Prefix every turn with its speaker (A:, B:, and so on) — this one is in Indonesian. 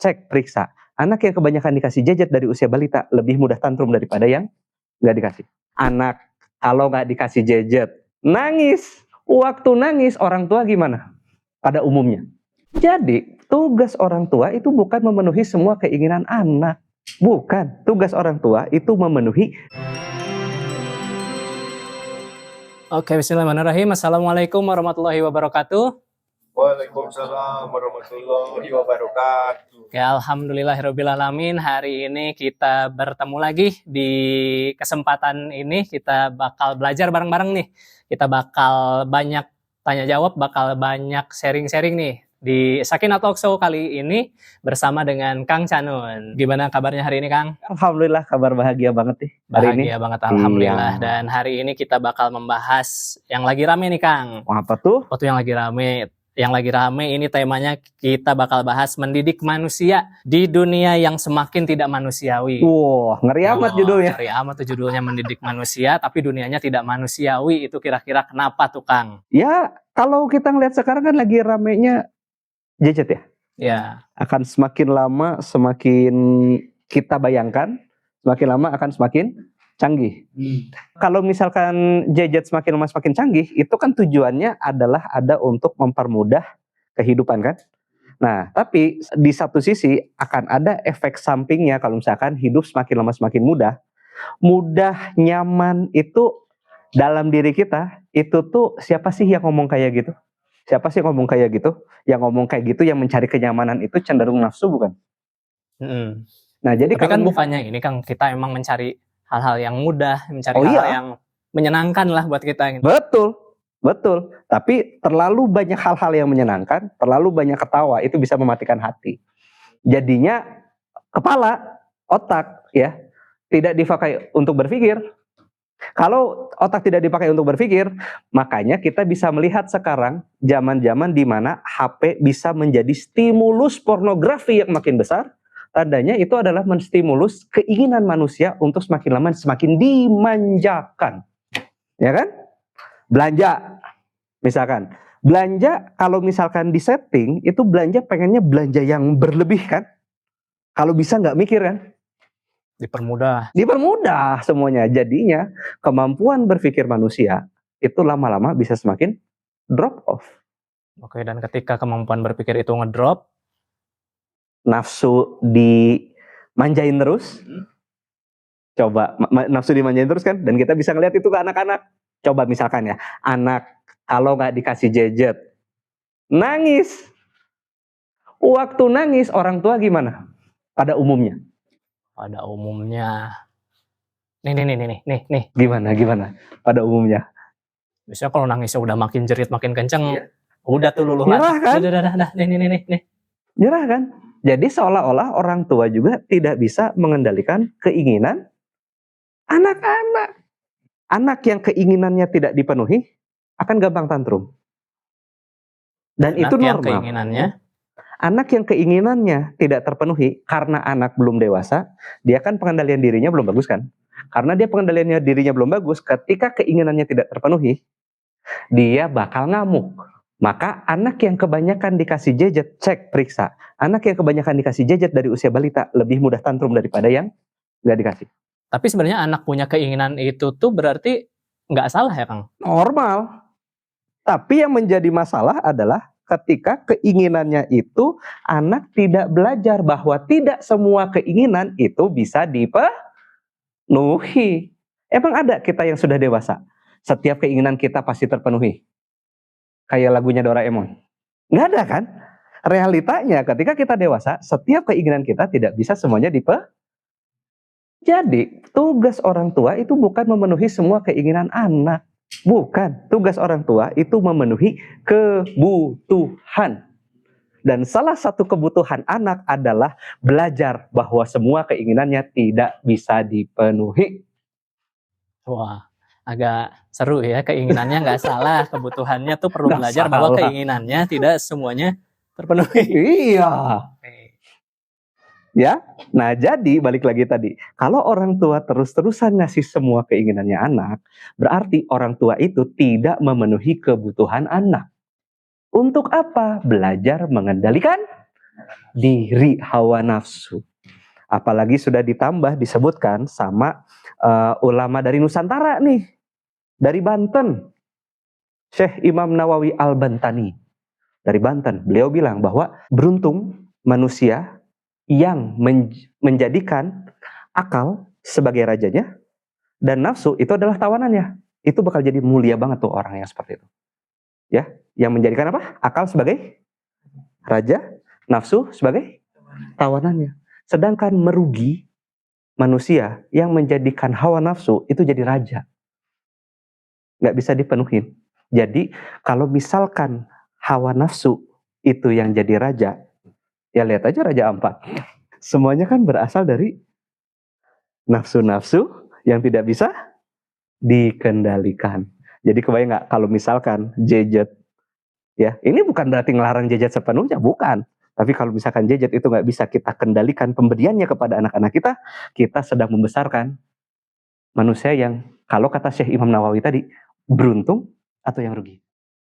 A: cek, periksa. Anak yang kebanyakan dikasih gadget dari usia balita lebih mudah tantrum daripada yang nggak dikasih. Anak kalau nggak dikasih gadget, nangis. Waktu nangis, orang tua gimana? Pada umumnya. Jadi, tugas orang tua itu bukan memenuhi semua keinginan anak. Bukan. Tugas orang tua itu memenuhi.
B: Oke, bismillahirrahmanirrahim. Assalamualaikum warahmatullahi wabarakatuh.
C: Waalaikumsalam warahmatullahi wabarakatuh.
B: Ya, alhamdulillahirrabbilalamin. Hari ini kita bertemu lagi di kesempatan ini. Kita bakal belajar bareng-bareng nih. Kita bakal banyak tanya jawab, bakal banyak sharing-sharing nih di Sakinah Talk Show kali ini bersama dengan Kang Canun. Gimana kabarnya hari ini, Kang?
A: Alhamdulillah, kabar bahagia banget nih hari ini.
B: Bahagia banget, alhamdulillah.
A: Iya.
B: Dan hari ini kita bakal membahas yang lagi rame nih, Kang.
A: Apa tuh?
B: Apa tuh yang lagi rame? Yang lagi rame ini temanya kita bakal bahas mendidik manusia di dunia yang semakin tidak manusiawi.
A: Wah, ngeri amat judulnya.
B: Ngeri amat tuh judulnya, mendidik manusia tapi dunianya tidak manusiawi. Itu kira-kira kenapa tuh, Kang?
A: Ya, kalau kita ngeliat sekarang kan lagi ramenya gadget ya.
B: Ya.
A: Akan semakin lama semakin kita bayangkan, semakin lama akan semakin canggih. Kalau misalkan gadget semakin lama semakin canggih, itu kan tujuannya adalah ada untuk mempermudah kehidupan kan. Nah, tapi di satu sisi akan ada efek sampingnya kalau misalkan hidup semakin lama semakin mudah. Mudah, nyaman itu dalam diri kita, itu tuh siapa sih yang ngomong kayak gitu? Siapa sih yang ngomong kayak gitu? Yang ngomong kayak gitu, yang mencari kenyamanan itu cenderung nafsu bukan? Nah, jadi
B: tapi kan bukannya ini, Kang, kita emang mencari hal-hal yang mudah, mencari hal-hal yang menyenangkan lah buat kita. Gitu.
A: Betul. Tapi terlalu banyak hal-hal yang menyenangkan, terlalu banyak ketawa, itu bisa mematikan hati. Jadinya kepala, otak ya, tidak dipakai untuk berpikir. Kalau otak tidak dipakai untuk berpikir, makanya kita bisa melihat sekarang zaman-zaman di mana HP bisa menjadi stimulus pornografi yang makin besar. Tandanya itu adalah menstimulus keinginan manusia untuk semakin lama semakin dimanjakan. Ya kan? Belanja. Misalkan. Belanja kalau misalkan di setting, itu belanja pengennya belanja yang berlebih kan? Kalau bisa nggak mikir kan?
B: Dipermudah
A: Semuanya. Jadinya kemampuan berpikir manusia itu lama-lama bisa semakin drop off.
B: Oke, dan ketika kemampuan berpikir itu ngedrop,
A: nafsu dimanjain terus. Coba nafsu dimanjain terus kan, dan kita bisa ngeliat itu ke anak-anak. Coba misalkan ya, anak kalau nggak dikasih gadget, nangis. Waktu nangis, orang tua gimana? Pada umumnya.
B: Nih.
A: Gimana? Pada umumnya.
B: Biasanya kalau nangisnya udah makin jerit, makin kenceng, udah tuh luluhan.
A: Nyerah kan?
B: Nih.
A: Nyerah kan? Jadi seolah-olah orang tua juga tidak bisa mengendalikan keinginan anak-anak. Anak yang keinginannya tidak dipenuhi akan gampang tantrum. Dan itu normal. Anak yang keinginannya tidak terpenuhi karena anak belum dewasa, dia kan pengendalian dirinya belum bagus kan? Karena dia pengendaliannya dirinya belum bagus, ketika keinginannya tidak terpenuhi, dia bakal ngamuk. Maka anak yang kebanyakan dikasih gadget, cek, periksa. Anak yang kebanyakan dikasih gadget dari usia balita lebih mudah tantrum daripada yang nggak dikasih.
B: Tapi sebenarnya anak punya keinginan itu tuh berarti nggak salah ya, Kang?
A: Normal. Tapi yang menjadi masalah adalah ketika keinginannya itu anak tidak belajar bahwa tidak semua keinginan itu bisa dipenuhi. Emang ada kita yang sudah dewasa, setiap keinginan kita pasti terpenuhi? Kayak lagunya Doraemon. Nggak ada kan? Realitanya ketika kita dewasa, setiap keinginan kita tidak bisa semuanya dipenuhi. Jadi, tugas orang tua itu bukan memenuhi semua keinginan anak. Bukan. Tugas orang tua itu memenuhi kebutuhan. Dan salah satu kebutuhan anak adalah belajar bahwa semua keinginannya tidak bisa dipenuhi.
B: Wah, agak seru ya, keinginannya nggak salah, kebutuhannya tuh perlu belajar bahwa keinginannya tidak semuanya terpenuhi.
A: Iya. Ya, nah jadi balik lagi tadi, kalau orang tua terus-terusan ngasih semua keinginannya anak, berarti orang tua itu tidak memenuhi kebutuhan anak. Untuk apa? Belajar mengendalikan diri, hawa nafsu. Apalagi sudah ditambah disebutkan sama ulama dari Nusantara nih, dari Banten, Syekh Imam Nawawi Al-Bantani dari Banten. Beliau bilang bahwa beruntung manusia yang menjadikan akal sebagai rajanya dan nafsu itu adalah tawanannya. Itu bakal jadi mulia banget tuh orang yang seperti itu. Ya, yang menjadikan apa? Akal sebagai raja, nafsu sebagai tawanannya. Sedangkan merugi manusia yang menjadikan hawa nafsu itu jadi raja. Nggak bisa dipenuhin. Jadi kalau misalkan hawa nafsu itu yang jadi raja, ya lihat aja Raja Ampat. Semuanya kan berasal dari nafsu-nafsu yang tidak bisa dikendalikan. Jadi kebayang nggak kalau misalkan jejet, ya ini bukan berarti ngelarang jejet sepenuhnya, bukan. Tapi kalau misalkan jejet itu nggak bisa kita kendalikan pemberiannya kepada anak-anak kita sedang membesarkan manusia yang kalau kata Syekh Imam Nawawi tadi beruntung atau yang rugi.